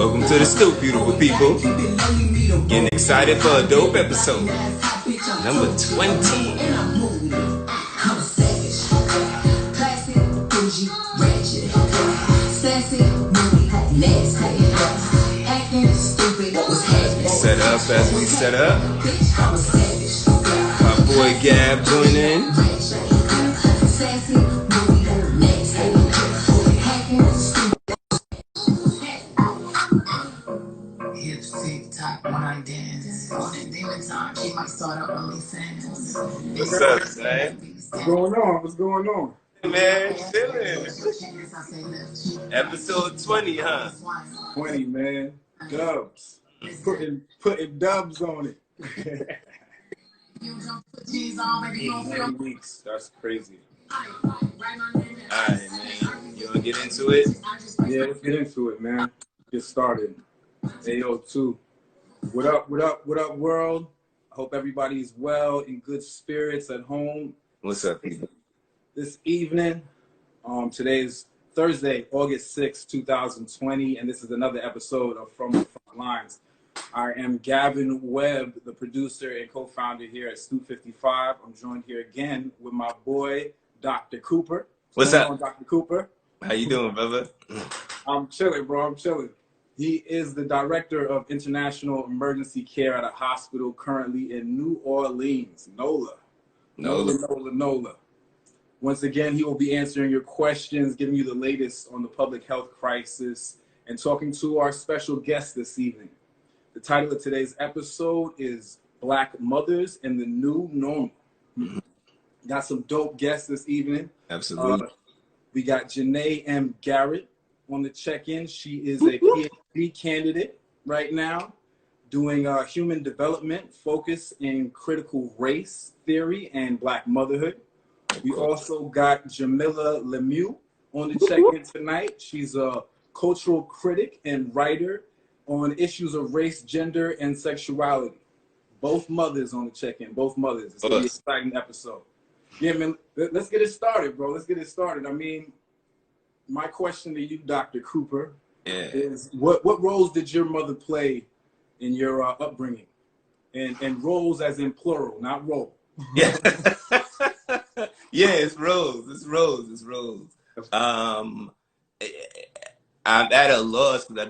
Welcome to the Stoop, beautiful people. Getting excited for a dope episode. Number 20. As we set up. My boy Gab join in. What's up, man? What's going on? What's going on? Man, chilling. Episode 20, huh? 20, man. Dubs. Putting dubs on it. 80 weeks. That's crazy. Alright, man. You wanna get into it? Yeah, let's get into it, man. Get started. AO2. What up, world? I hope everybody's well, in good spirits at home. What's up, people? This evening, today is Thursday, August 6, 2020, and this is another episode of From the Front Lines. I am Gavin Webb, the producer and co-founder here at STOOP55. I'm joined here again with my boy, Dr. Cooper. What's up, Dr. Cooper? How you doing, brother? I'm chilling, bro. I'm chilling. He is the director of international emergency care at a hospital currently in New Orleans, NOLA. Once again, he will be answering your questions, giving you the latest on the public health crisis, and talking to our special guest this evening. The title of today's episode is Black Mothers in the New Normal. Got some dope guests this evening. Absolutely. We got Janae M. Garrett on the check-in. She is a PhD candidate right now, doing human development focus in critical race theory and Black motherhood. We also got Jamila Lemieux on the check-in tonight. She's a cultural critic and writer on issues of race, gender, and sexuality. Both mothers on the check-in, both mothers. It's going to be an exciting episode. Yeah, man, let's get it started, bro. Let's get it started. I mean, my question to you, Dr. Cooper, is what roles did your mother play in your upbringing? And roles as in plural, not role. Yeah. Yeah, it's roles. I'm at a loss because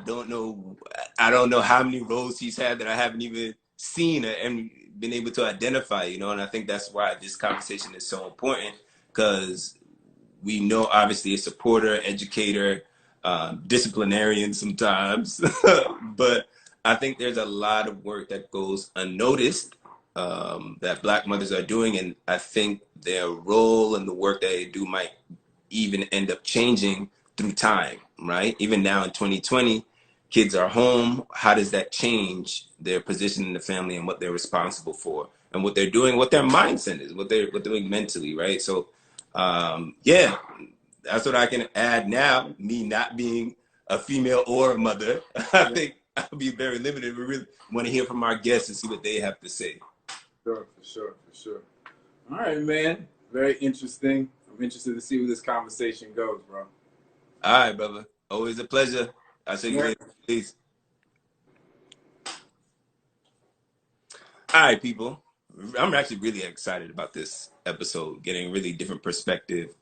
I don't know how many roles she's had that I haven't even seen and been able to identify, you know, and I think that's why this conversation is so important, because we know obviously a supporter, educator, disciplinarian sometimes, but I think there's a lot of work that goes unnoticed that Black mothers are doing, and I think their role and the work that they do might even end up changing through time, right? Even now in 2020, kids are home. How does that change their position in the family and what they're responsible for and what they're doing, what their mindset is, what they're doing mentally, right? So, yeah, that's what I can add now, me not being a female or a mother. I think I'll be very limited. We really want to hear from our guests and see what they have to say. For sure. All right, man. Very interesting. I'm interested to see where this conversation goes, bro. All right, brother. Always a pleasure. I'll see you later. Peace. All right, people. I'm actually really excited about this episode, getting a really different perspective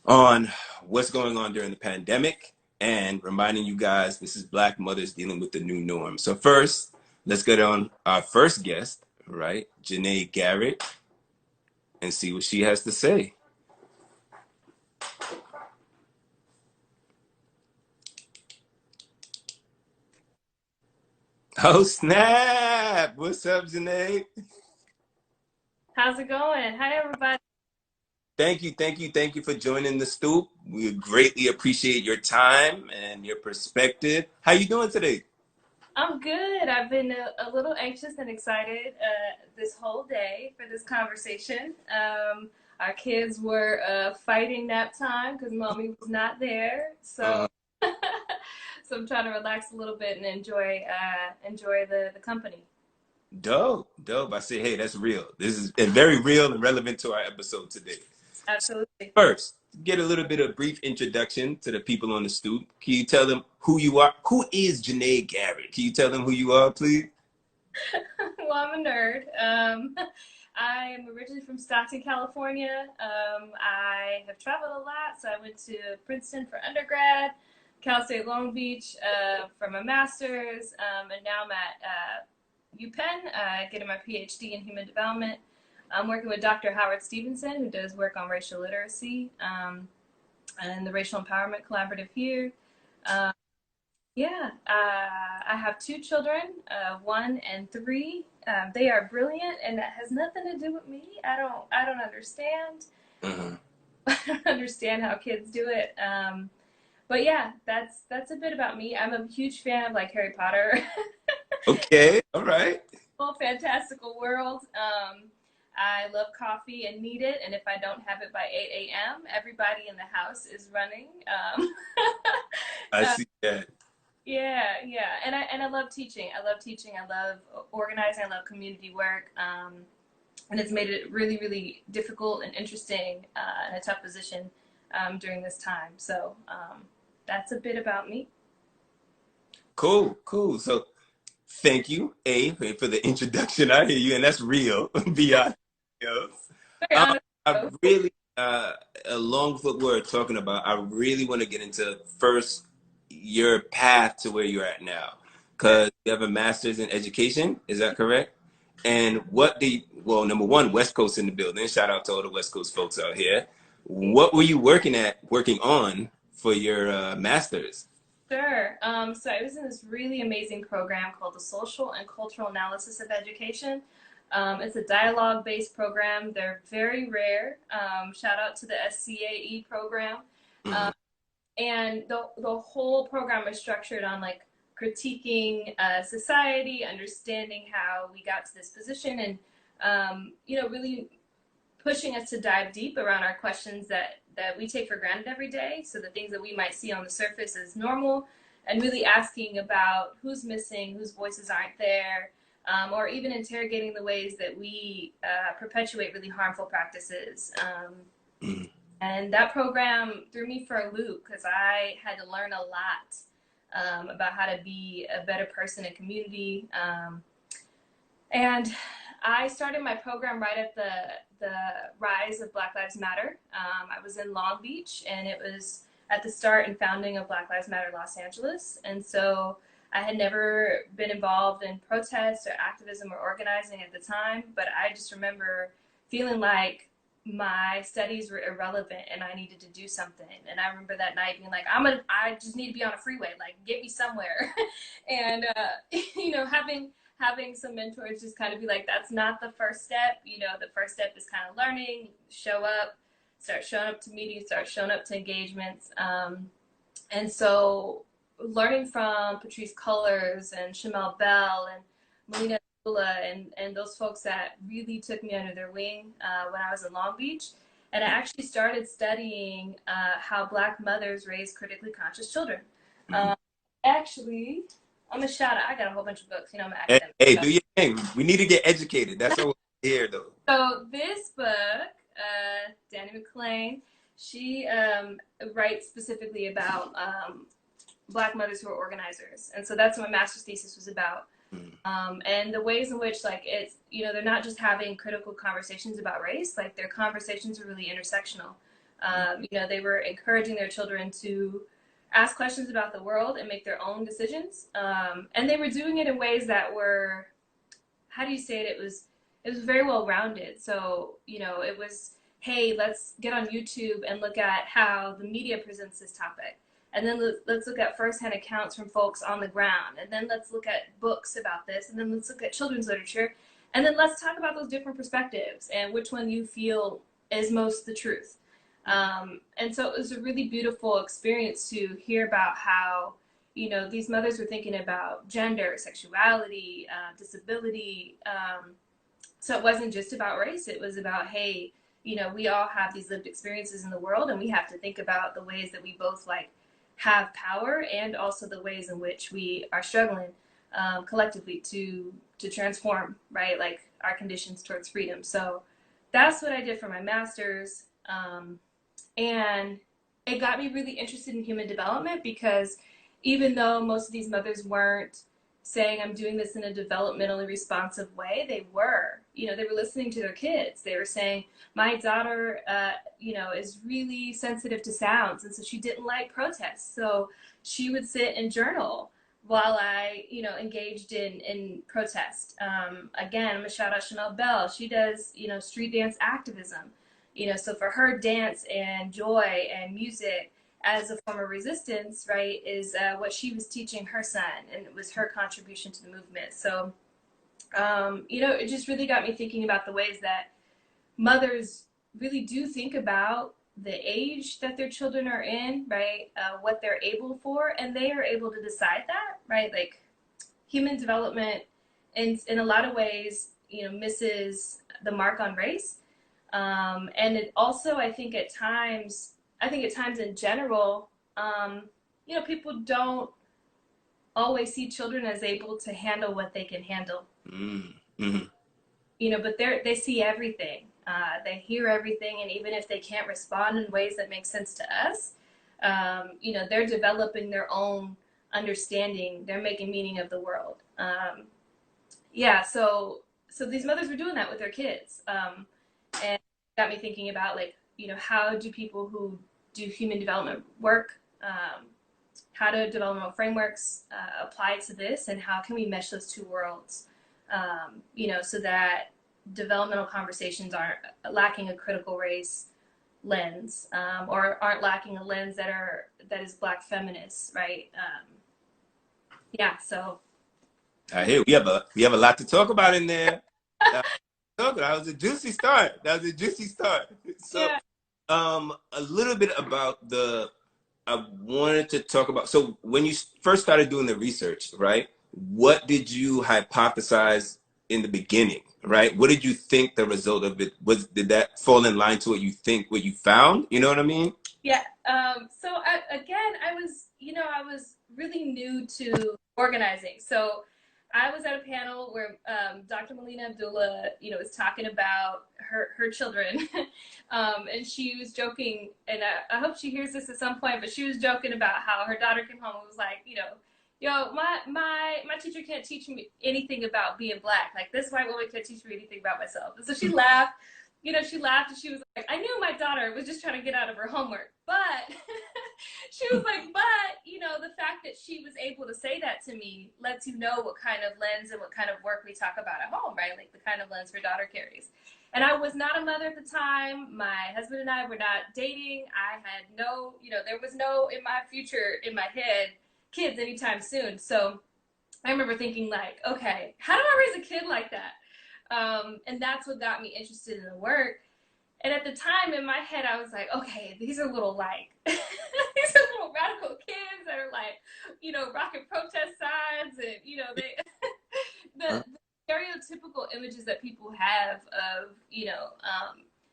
on what's going on during the pandemic and reminding you guys this is Black mothers dealing with the new norm. So first, let's get on our first guest, right? Janae Garrett, and see what she has to say. Oh, snap. What's up, Janae? How's it going? Hi, everybody. Thank you for joining the Stoop. We greatly appreciate your time and your perspective. How you doing today? I'm good. I've been a little anxious and excited this whole day for this conversation. Our kids were fighting nap time because mommy was not there. So so I'm trying to relax a little bit and enjoy the company. Dope. I say, hey, that's real. This is very real and relevant to our episode today. Absolutely. First, get a little bit of brief introduction to the people on the stoop. Can you tell them who you are? Who is Janae Garrett? Can you tell them who you are, please? Well, I'm a nerd. I am originally from Stockton, California. I have traveled a lot, so I went to Princeton for undergrad, Cal State Long Beach for my master's, and now I'm at UPenn getting my PhD in human development. I'm working with Dr. Howard Stevenson, who does work on racial literacy and the Racial Empowerment Collaborative here. Yeah, I have two children, 1 and 3. They are brilliant, and that has nothing to do with me. I don't understand. I don't understand how kids do it. But yeah, that's a bit about me. I'm a huge fan of like Harry Potter. Okay, all right. Whole fantastical world. I love coffee and need it, and if I don't have it by 8 a.m., everybody in the house is running. I see that. Yeah, and I love teaching. I love teaching. I love organizing. I love community work. And it's made it really, really difficult and interesting and a tough position during this time. So that's a bit about me. Cool, cool. So thank you, A, for the introduction. I hear you, and that's real. Beyond else. Very honest. I really, along with what we're talking about, I really want to get into first your path to where you're at now, because you have a master's in education. Is that correct? And well, number one, West Coast in the building. Shout out to all the West Coast folks out here. What were you working on for your master's? Sure. So I was in this really amazing program called the Social and Cultural Analysis of Education. It's a dialogue-based program. They're very rare. Shout out to the SCAE program. And the whole program is structured on like critiquing society, understanding how we got to this position, and really pushing us to dive deep around our questions that we take for granted every day. So the things that we might see on the surface as normal, and really asking about who's missing, whose voices aren't there, or even interrogating the ways that we perpetuate really harmful practices. And that program threw me for a loop because I had to learn a lot about how to be a better person in community. And I started my program right at the rise of Black Lives Matter. I was in Long Beach, and it was at the start and founding of Black Lives Matter Los Angeles. And so I had never been involved in protests or activism or organizing at the time, but I just remember feeling like my studies were irrelevant and I needed to do something. And I remember that night being like, I just need to be on a freeway, like get me somewhere. And having some mentors just kind of be like, that's not the first step. The first step is kind of learning, show up, start showing up to meetings, start showing up to engagements. And so learning from Patrice Cullors and Shamel Bell and Melina and those folks that really took me under their wing when I was in Long Beach. And I actually started studying how Black mothers raise critically conscious children. Actually, I'm a shout out. I got a whole bunch of books. I'm an academic. Hey, do your thing. We need to get educated. That's all we're here, though. So this book, Danny McLean, she writes specifically about Black mothers who are organizers. And so that's what my master's thesis was about. And the ways in which it's, they're not just having critical conversations about race, like their conversations are really intersectional. They were encouraging their children to ask questions about the world and make their own decisions. And they were doing it in ways that were, how do you say it? It was very well rounded. So, it was, hey, let's get on YouTube and look at how the media presents this topic. And then let's look at firsthand accounts from folks on the ground. And then let's look at books about this. And then let's look at children's literature. And then let's talk about those different perspectives and which one you feel is most the truth. And so it was a really beautiful experience to hear about how, these mothers were thinking about gender, sexuality, disability. So it wasn't just about race. It was about, hey, we all have these lived experiences in the world, and we have to think about the ways that we both have power and also the ways in which we are struggling collectively to transform, right? Like our conditions towards freedom. So that's what I did for my master's. And it got me really interested in human development, because even though most of these mothers weren't saying I'm doing this in a developmentally responsive way, they were, they were listening to their kids. They were saying, my daughter, is really sensitive to sounds. And so she didn't like protests. So she would sit and journal while I, engaged in protest. Again, I'm gonna shout out Chanel Bell. She does, street dance activism. So for her, dance and joy and music as a form of resistance, right, is what she was teaching her son, and it was her contribution to the movement. So, it just really got me thinking about the ways that mothers really do think about the age that their children are in, right, what they're able for, and they are able to decide that, right? Like, human development, in a lot of ways, misses the mark on race. And it also, I think at times in general, people don't always see children as able to handle what they can handle. Mm-hmm. But they see everything. They hear everything, and even if they can't respond in ways that make sense to us, they're developing their own understanding. They're making meaning of the world. So these mothers were doing that with their kids. And got me thinking about, like, how do people who do human development work, how do developmental frameworks apply to this, and how can we mesh those two worlds, so that developmental conversations aren't lacking a critical race lens, or aren't lacking a lens that is Black feminist, right? So I hear we have a lot to talk about in there. That was a juicy start. So, yeah. a little bit about I wanted to talk about. So, when you first started doing the research, right? What did you hypothesize in the beginning, right? What did you think the result of it was? Did that fall in line to what you found? You know what I mean? Yeah. I was really new to organizing. So I was at a panel where Dr. Melina Abdullah, was talking about her children, and she was joking, and I hope she hears this at some point. But she was joking about how her daughter came home and was like, yo, my teacher can't teach me anything about being Black. Like, this white woman can't teach me anything about myself. And so she laughed. She laughed, and she was like, I knew my daughter was just trying to get out of her homework. But she was like, the fact that she was able to say that to me lets you know what kind of lens and what kind of work we talk about at home, right? Like, the kind of lens her daughter carries. And I was not a mother at the time. My husband and I were not dating. I had no, there was no, in my future, in my head, kids anytime soon. So I remember thinking, like, okay, how do I raise a kid like that? And that's what got me interested in the work. And at the time, in my head, I was like, okay, these are little, like, these are little radical kids that are, like, rocking protest signs, and, they, the stereotypical images that people have of,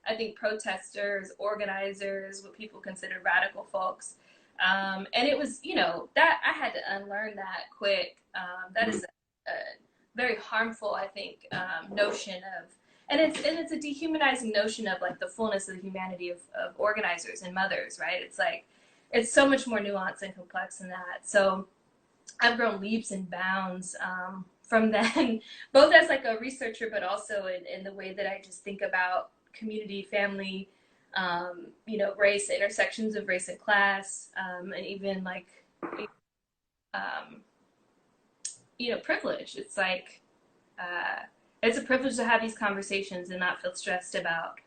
I think protesters, organizers, what people consider radical folks. And it was, that I had to unlearn that quick. That is a very harmful, I think, notion of, and it's a dehumanizing notion of, like, the fullness of the humanity of organizers and mothers, right? It's like, it's so much more nuanced and complex than that. So I've grown leaps and bounds from then, both as, like, a researcher, but also in the way that I just think about community, family, race, intersections of race and class, and even, like, privilege. It's like, it's a privilege to have these conversations and not feel stressed about,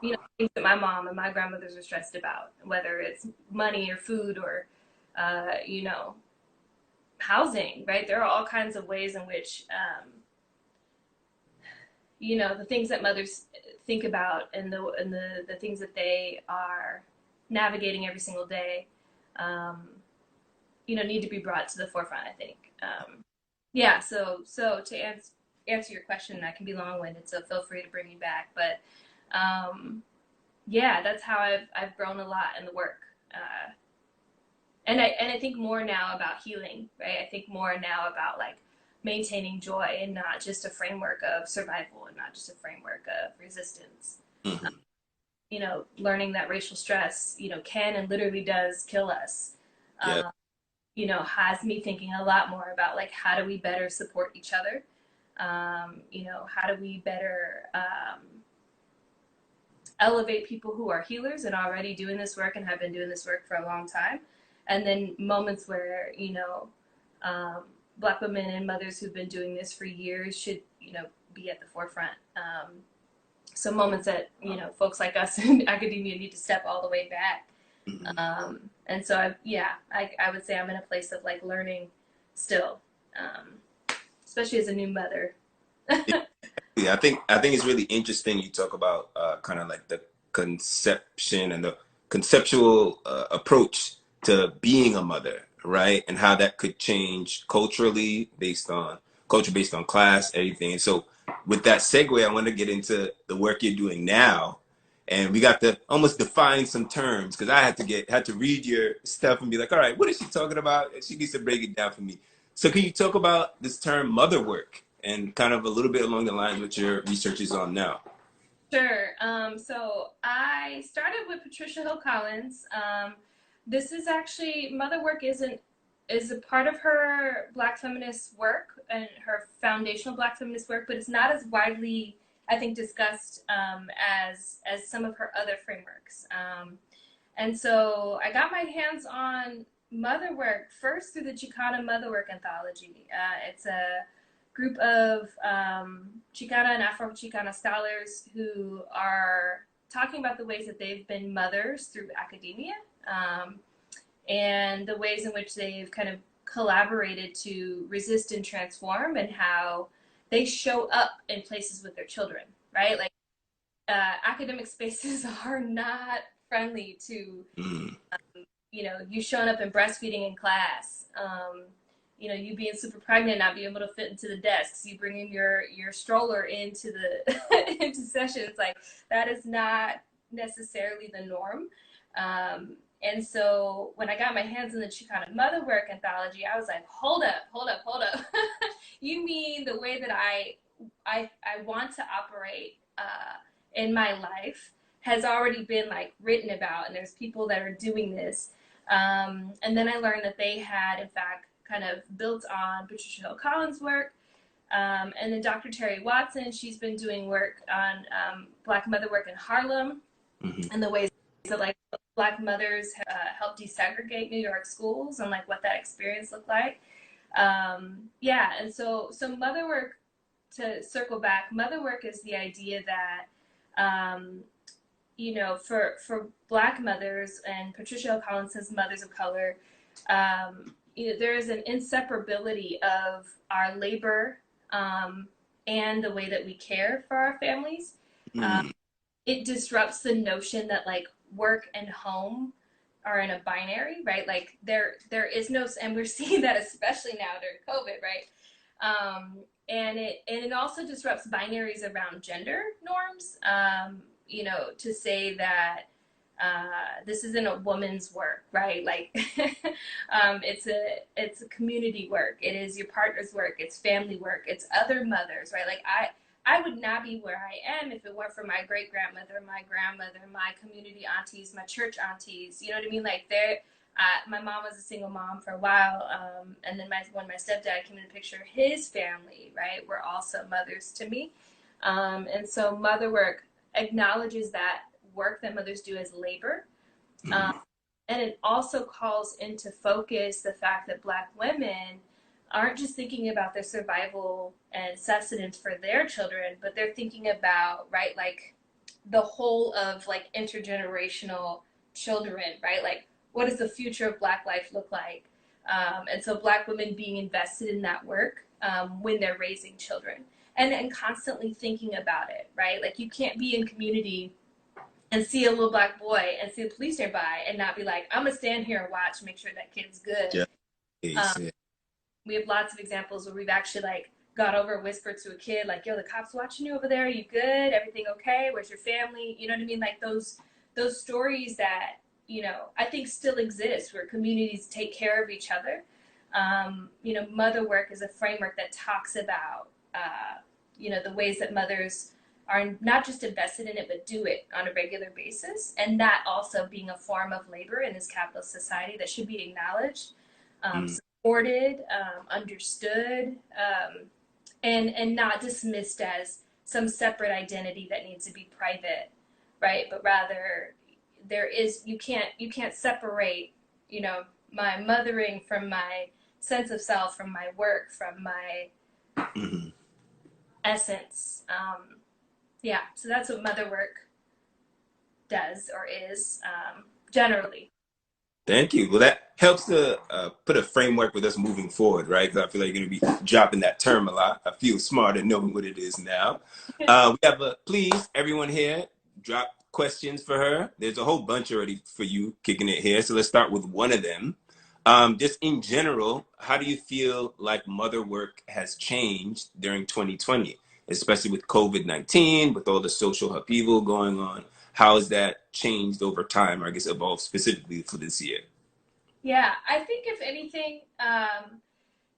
things that my mom and my grandmothers were stressed about, whether it's money or food or, housing, right? There are all kinds of ways in which, the things that mothers think about, and the things that they are navigating every single day, need to be brought to the forefront, I think. So to answer your question, that can be long-winded, so feel free to bring me back. But that's how I've grown a lot in the work. And I think more now about healing, right? I think more now about, like, maintaining joy, and not just a framework of survival, and not just a framework of resistance. Mm-hmm. you know, learning that racial stress, you know, can and literally does kill us. Yeah. You know, has me thinking a lot more about like how do we better support each other? You know, how do we better elevate people who are healers and already doing this work and have been doing this work for a long time? And then moments where, you know, Black women and mothers who've been doing this for years should, you know, be at the forefront. So moments that, you know, folks like us in academia need to step all the way back. And so I would say I'm in a place of like learning still, especially as a new mother. Yeah, I think it's really interesting you talk about kind of like the conception and the conceptual approach to being a mother, right? And how that could change culturally based on culture, based on class, everything. And so with that segue, I want to get into the work you're doing now. And we got to almost define some terms because I had to read your stuff and be like, all right, what is she talking about? And she needs to break it down for me. So can you talk about this term mother work and kind of a little bit along the lines what your research is on now? Sure. So I started with Patricia Hill Collins. This is actually mother work is a part of her Black feminist work and her foundational Black feminist work, but it's not as widely, I think, discussed as some of her other frameworks. And so I got my hands on mother work first through the Chicana Mother Work Anthology. It's a group of Chicana and Afro-Chicana scholars who are talking about the ways that they've been mothers through academia, and the ways in which they've kind of collaborated to resist and transform, and how they show up in places with their children, right? Like academic spaces are not friendly to, Mm. you know, you showing up and breastfeeding in class, you know, you being super pregnant, not being able to fit into the desks, you bringing your stroller into the into sessions, like that is not necessarily the norm. And so when I got my hands on the Chicana Mother Work Anthology, I was like, hold up. You mean the way that I want to operate in my life has already been like written about, and there's people that are doing this. And then I learned that they had, in fact, kind of built on Patricia Hill Collins' work. And then Dr. Terry Watson, she's been doing work on Black mother work in Harlem, Mm-hmm. and the ways that like Black mothers help desegregate New York schools and like what that experience looked like. Yeah, and so mother work, to circle back, mother work is the idea that you know, for Black mothers, and Patricia Hill Collins says mothers of color, you know, there is an inseparability of our labor and the way that we care for our families. Mm. It disrupts the notion that like work and home are in a binary, right? Like there is no, and we're seeing that especially now during COVID, right? And it also disrupts binaries around gender norms. You know, to say that this isn't a woman's work, right? Like it's a community work. It is your partner's work. It's family work. It's other mothers, right? Like I would not be where I am if it weren't for my great grandmother, my grandmother, my community aunties, my church aunties. You know what I mean? Like my mom was a single mom for a while, and then when my stepdad came in the picture, his family, right, were also mothers to me. And so mother work acknowledges that work that mothers do as labor. Mm. Um, and it also calls into focus the fact that Black women aren't just thinking about their survival and sustenance for their children, but they're thinking about, right, like the whole of like intergenerational children, right? Like, what does the future of Black life look like? And so Black women being invested in that work when they're raising children, and constantly thinking about it, right? Like you can't be in community and see a little Black boy and see the police nearby and not be like, I'm gonna stand here and watch, make sure that kid's good. Yeah. Um, Yeah. we have lots of examples where we've actually like got over, whispered to a kid like, yo, the cops watching you over there, you good, everything okay, where's your family, you know what I mean? Like those stories that, you know, I think still exist, where communities take care of each other. You know, mother work is a framework that talks about you know, the ways that mothers are not just invested in it, but do it on a regular basis. And that also being a form of labor in this capitalist society that should be acknowledged, supported, understood, and not dismissed as some separate identity that needs to be private, right? But rather there is, you can't separate, you know, my mothering from my sense of self, from my work, from my essence. Yeah, so that's what mother work does or is, generally. Thank you. Well, that helps to put a framework with us moving forward, right? Because I feel like you're going to be dropping that term a lot. I feel smarter knowing what it is now. We have please, everyone here, drop questions for her. There's a whole bunch already for you kicking it here. So let's start with one of them. Just in general, how do you feel like mother work has changed during 2020, especially with COVID-19, with all the social upheaval going on? How has that changed over time, or I guess evolved specifically for this year? Yeah, I think if anything,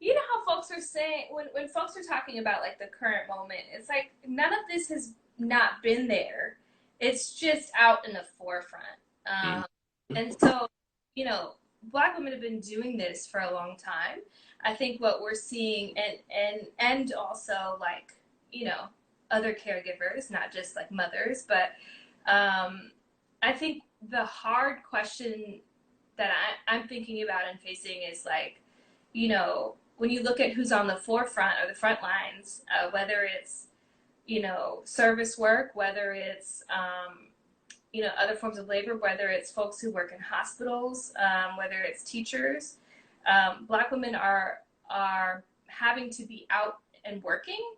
you know how folks are saying, when folks are talking about like the current moment, it's like none of this has not been there. It's just out in the forefront. Mm-hmm. And so, you know, Black women have been doing this for a long time. I think what we're seeing, and also like, you know, other caregivers, not just like mothers, but I think the hard question that I'm thinking about and facing is like, you know, when you look at who's on the forefront or the front lines, whether it's, you know, service work, whether it's, you know, other forms of labor, whether it's folks who work in hospitals, whether it's teachers, Black women are having to be out and working,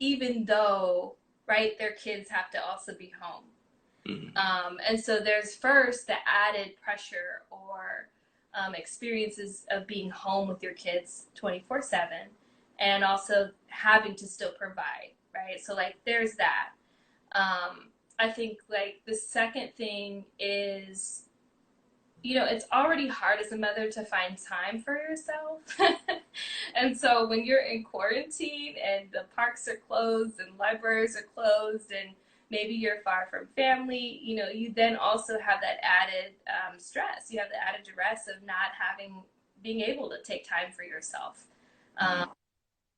even though, right, their kids have to also be home. And so there's first the added pressure or experiences of being home with your kids 24/7, and also having to still provide, right? So like there's that. I think like the second thing is, you know, it's already hard as a mother to find time for yourself. And so when you're in quarantine and the parks are closed and libraries are closed and maybe you're far from family, you know, you then also have that added stress. You have the added duress of not being able to take time for yourself.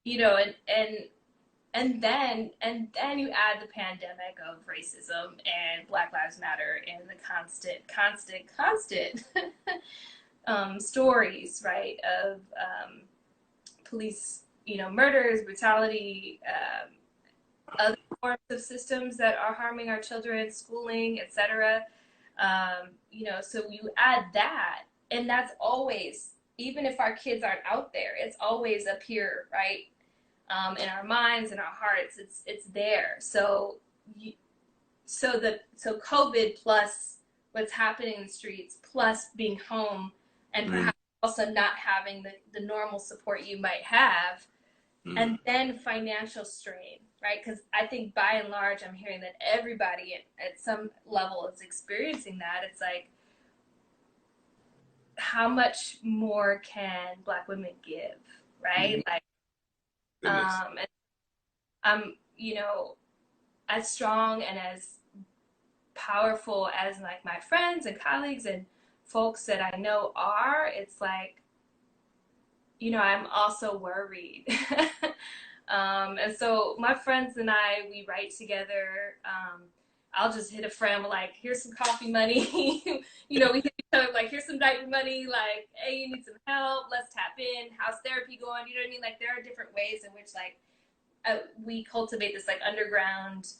You know, and then you add the pandemic of racism and Black Lives Matter and the constant stories, right, of police, you know, murders, brutality, other forms of systems that are harming our children, schooling, etc. You know, so you add that, and that's always, even if our kids aren't out there, it's always up here, right? In our minds and our hearts, it's there. So COVID plus what's happening in the streets, plus being home, and perhaps also not having the normal support you might have, and then financial strain, right? Because I think by and large, I'm hearing that everybody at some level is experiencing that. It's like, how much more can Black women give, right? Like, and I'm, you know, as strong and as powerful as like my friends and colleagues and folks that I know are, it's like, you know, I'm also worried. And so my friends and I, we write together. I'll just hit a friend like, here's some coffee money. You know, we hit each other like, here's some diaper money. Like, hey, you need some help. Let's tap in. How's therapy going? You know what I mean? Like, there are different ways in which like we cultivate this like underground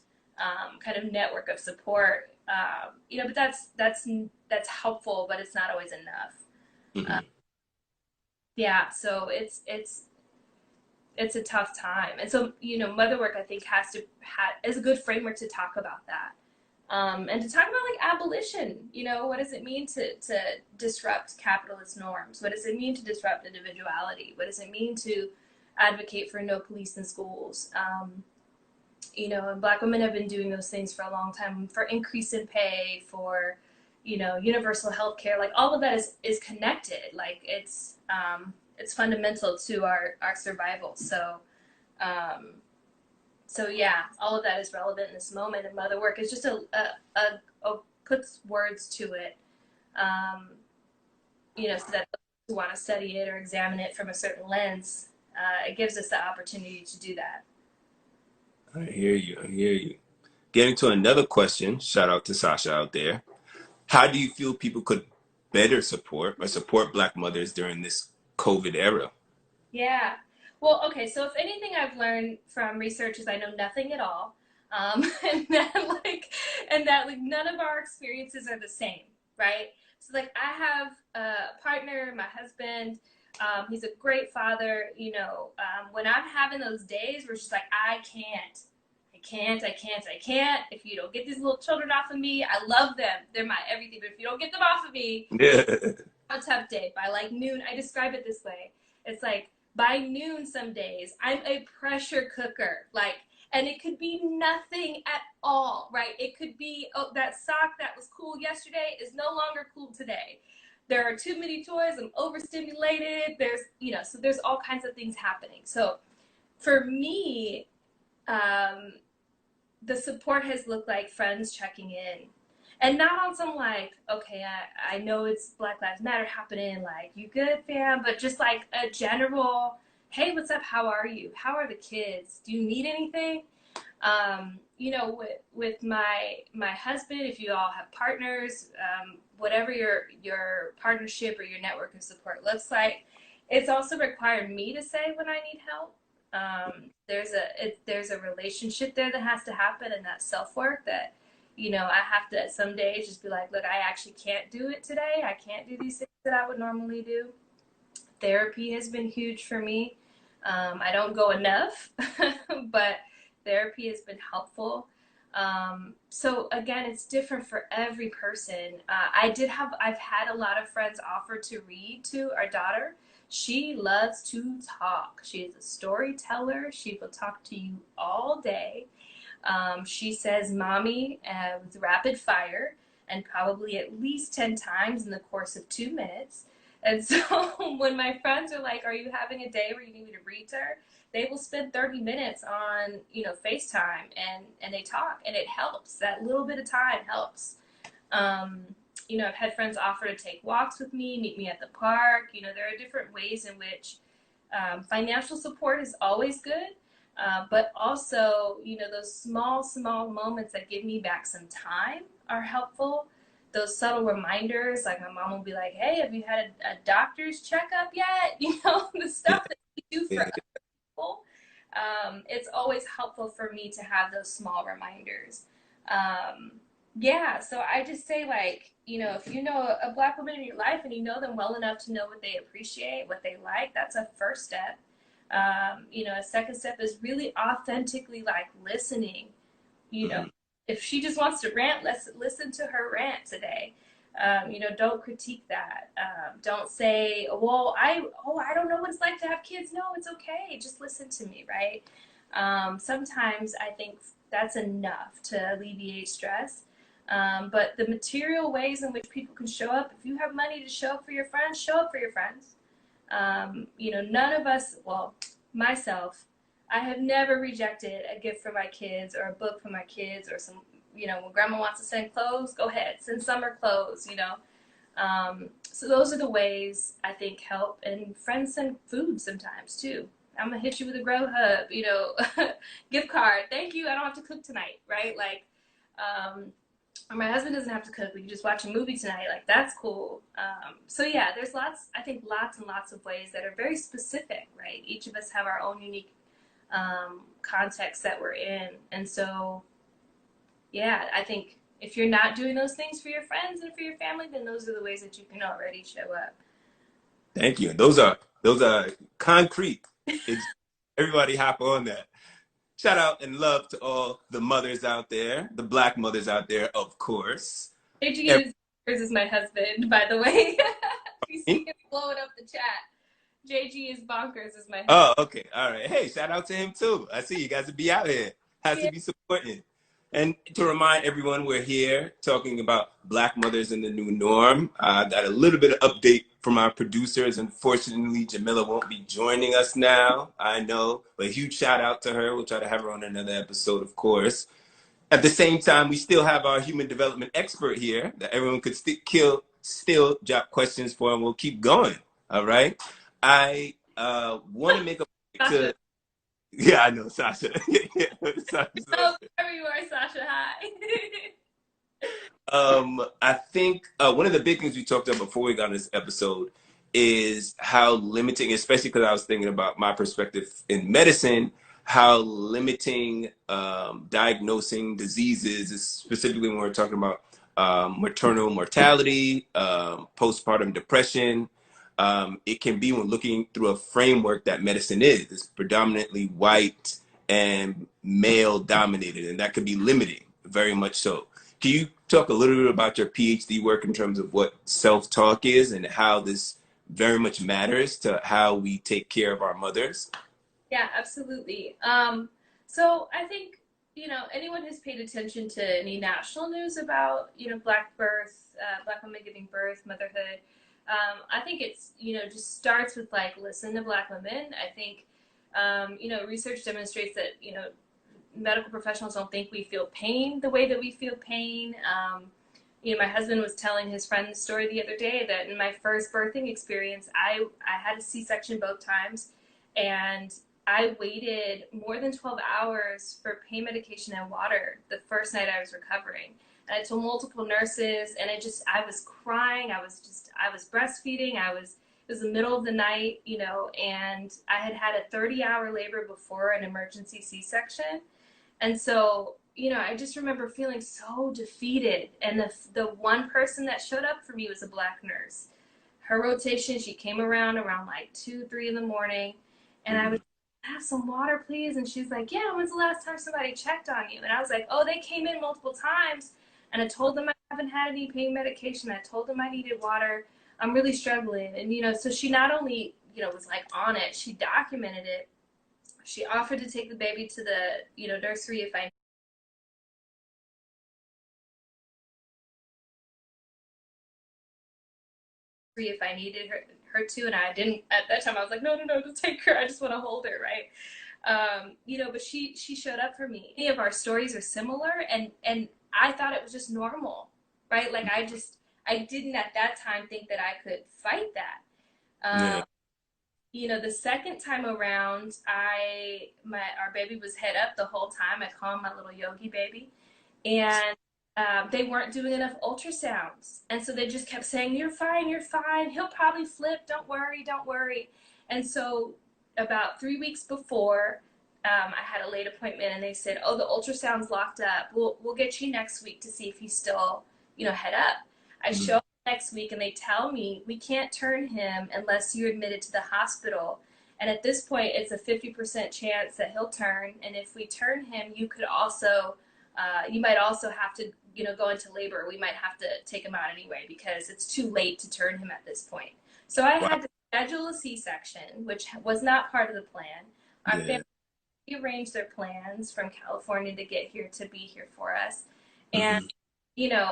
kind of network of support. You know, but that's helpful, but it's not always enough. Yeah, so it's a tough time. And so, you know, mother work, I think, is a good framework to talk about that. And to talk about like abolition, you know, what does it mean to disrupt capitalist norms? What does it mean to disrupt individuality? What does it mean to advocate for no police in schools? You know, and Black women have been doing those things for a long time, for increase in pay, for, you know, universal health care. Like all of that is connected. Like it's fundamental to our survival. So So yeah, all of that is relevant in this moment. And mother work is just a puts words to it, um, you know, so that those who want to study it or examine it from a certain lens, it gives us the opportunity to do that. I hear you. I hear you. Getting to another question, shout out to Sasha out there. How do you feel people could better support or support Black mothers during this COVID era? Yeah. Well, okay. So if anything I've learned from research is I know nothing at all, and that like none of our experiences are the same, right? So like I have a partner, my husband. He's a great father. You know, when I'm having those days where it's just like I can't. I can't. If you don't get these little children off of me, I love them. They're my everything. But if you don't get them off of me, Yeah. a tough day. By like noon, I describe it this way. It's like by noon some days, I'm a pressure cooker. Like, and it could be nothing at all, right? It could be, oh, that sock that was cool yesterday is no longer cool today. There are too many toys. I'm overstimulated. There's, you know, so there's all kinds of things happening. So for me, the support has looked like friends checking in, and not on some like, okay, I know it's Black Lives Matter happening, like, you good, fam? But just like a general, hey, what's up? How are you? How are the kids? Do you need anything? You know, with my husband, if you all have partners, whatever your partnership or your network of support looks like, it's also required me to say when I need help. There's a relationship there that has to happen, and that self work that, you know, I have to some days just be like, look, I actually can't do it today. I can't do these things that I would normally do. Therapy has been huge for me. I don't go enough, but therapy has been helpful. So again, it's different for every person. I've had a lot of friends offer to read to our daughter. She loves to talk. She is a storyteller. She will talk to you all day. She says mommy with rapid fire, and probably at least 10 times in the course of 2 minutes. And so when my friends are like, are you having a day where you need me to read to her? They will spend 30 minutes on, you know, FaceTime, and they talk, and it helps. That little bit of time helps. You know, I've had friends offer to take walks with me, meet me at the park. You know, there are different ways in which financial support is always good. But also, you know, those small moments that give me back some time are helpful. Those subtle reminders, like my mom will be like, hey, have you had a doctor's checkup yet? You know, the stuff that we do for other people. It's always helpful for me to have those small reminders. Yeah, so I just say, like, you know, if you know a Black woman in your life and you know them well enough to know what they appreciate, what they like, that's a first step. You know, a second step is really authentically like listening. You know, if she just wants to rant, let's listen to her rant today. You know, don't critique that. Don't say, well, I don't know what it's like to have kids. No, it's okay. Just listen to me, right? Sometimes I think that's enough to alleviate stress. But the material ways in which people can show up, if you have money to show up for your friends, show up for your friends. You know, none of us, well, myself, I have never rejected a gift for my kids or a book for my kids or some, you know, when grandma wants to send clothes, go ahead, send summer clothes, you know. So those are the ways I think help. And friends send food sometimes too. I'm gonna hit you with a Grubhub, you know, gift card. Thank you. I don't have to cook tonight, right? Like, or my husband doesn't have to cook. We can just watch a movie tonight. Like, that's cool. So yeah, there's lots and lots of ways that are very specific, right? Each of us have our own unique context that we're in. And so, yeah, I think if you're not doing those things for your friends and for your family, then those are the ways that you can already show up. Thank you. Those are concrete. Everybody hop on that. Shout out and love to all the mothers out there, the Black mothers out there, of course. JG is my husband, by the way. You see him blowing up the chat. JG is bonkers is my husband. Oh, okay. All right. Hey, shout out to him too. I see you guys will be out here. Has to be supporting. And to remind everyone, we're here talking about Black mothers in the new norm. I got a little bit of update from our producers. Unfortunately, Jamila won't be joining us now, I know, but a huge shout out to her. We'll try to have her on another episode, of course. At the same time, we still have our human development expert here that everyone could still drop questions for, and we'll keep going. All right. I want to make a Sasha. to. Yeah, I know, Sasha. Yeah, Sasha. Oh, wherever you are, Sasha. Hi. I think one of the big things we talked about before we got on this episode is how limiting, especially because I was thinking about my perspective in medicine, how limiting diagnosing diseases, specifically when we're talking about maternal mortality, postpartum depression. It can be when looking through a framework that medicine is. It's predominantly white and male dominated, and that could be limiting, very much so. Can you talk a little bit about your PhD work in terms of what self-talk is and how this very much matters to how we take care of our mothers? Yeah, absolutely. So I think, anyone who's paid attention to any national news about, Black birth, Black women giving birth, motherhood, I think it's, just starts with like, listen to Black women. I think, research demonstrates that, medical professionals don't think we feel pain the way that we feel pain. My husband was telling his friend the story the other day that in my first birthing experience, I had a C-section both times, and I waited more than 12 hours for pain medication and water the first night I was recovering. And I told multiple nurses, and I was crying. I was breastfeeding. It was the middle of the night, and I had had a 30-hour labor before an emergency C-section. And so, I just remember feeling so defeated. And the one person that showed up for me was a Black nurse. Her rotation, she came around like 2, 3 in the morning. And I was, have some water, please. And she's like, yeah, when's the last time somebody checked on you? And I was like, oh, they came in multiple times. And I told them I haven't had any pain medication. I told them I needed water. I'm really struggling. And, so she not only, was like on it, she documented it. She offered to take the baby to the, nursery if I needed her to, and I didn't at that time. I was like, no, just take her. I just want to hold her, right? But she showed up for me. Many of our stories are similar, and I thought it was just normal, right? Like I didn't at that time think that I could fight that. The second time around, our baby was head up the whole time. I call him my little yogi baby, and they weren't doing enough ultrasounds, and so they just kept saying, "You're fine, you're fine. He'll probably flip. Don't worry, don't worry." And so, about 3 weeks before, I had a late appointment, and they said, "Oh, the ultrasound's locked up. We'll get you next week to see if he's still, head up." I show up next week, and they tell me we can't turn him unless you're admitted to the hospital. And at this point, it's a 50% chance that he'll turn. And if we turn him, you might also have to, go into labor. We might have to take him out anyway because it's too late to turn him at this point. So I had to schedule a C-section, which was not part of the plan. Our family arranged their plans from California to get here to be here for us. And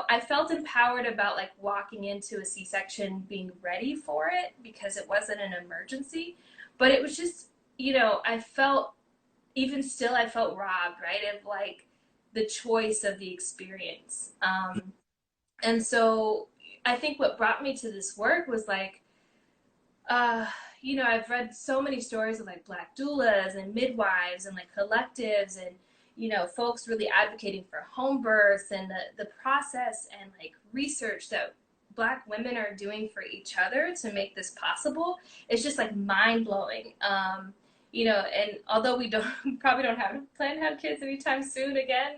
I felt empowered about like walking into a C-section, being ready for it because it wasn't an emergency, but it was just, I felt robbed, right, of like the choice of the experience. And so I think what brought me to this work was like, I've read so many stories of like Black doulas and midwives and like collectives and, folks really advocating for home birth and the process and like research that Black women are doing for each other to make this possible. It's just like mind blowing. And although we probably don't have a plan to have kids anytime soon again,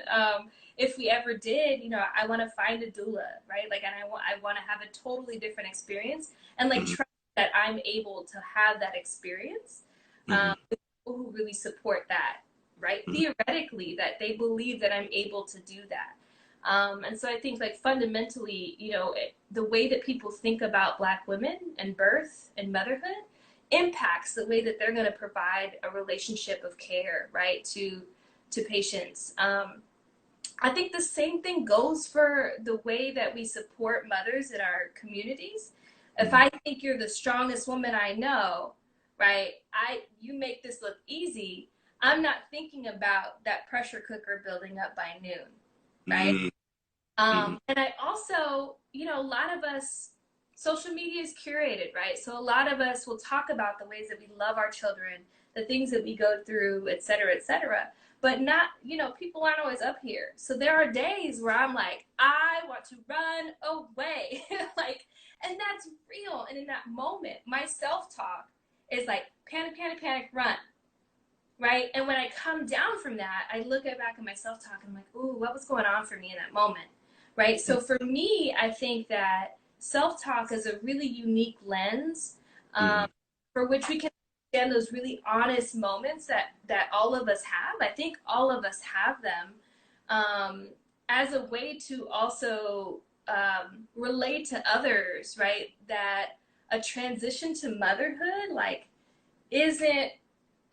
if we ever did, I want to find a doula, right? Like, and I want to have a totally different experience and like trust that I'm able to have that experience with people who really support that, right? Theoretically, that they believe that I'm able to do that. And so I think like fundamentally, the way that people think about Black women and birth and motherhood impacts the way that they're going to provide a relationship of care, right, to patients. I think the same thing goes for the way that we support mothers in our communities. If I think you're the strongest woman I know, right, you make this look easy, I'm not thinking about that pressure cooker building up by noon, right? And I also, you know, a lot of us, social media is curated, right? So a lot of us will talk about the ways that we love our children, the things that we go through, et cetera, et cetera. But not, you know, people aren't always up here. So there are days where I'm like, I want to run away. Like, and that's real. And in that moment, my self-talk is like, panic, panic, panic, run. Right. And when I come down from that, I look back at my self-talk and I'm like, ooh, what was going on for me in that moment? Right. So for me, I think that self-talk is a really unique lens for which we can understand those really honest moments that all of us have. I think all of us have them as a way to also relate to others, right? That a transition to motherhood, like, isn't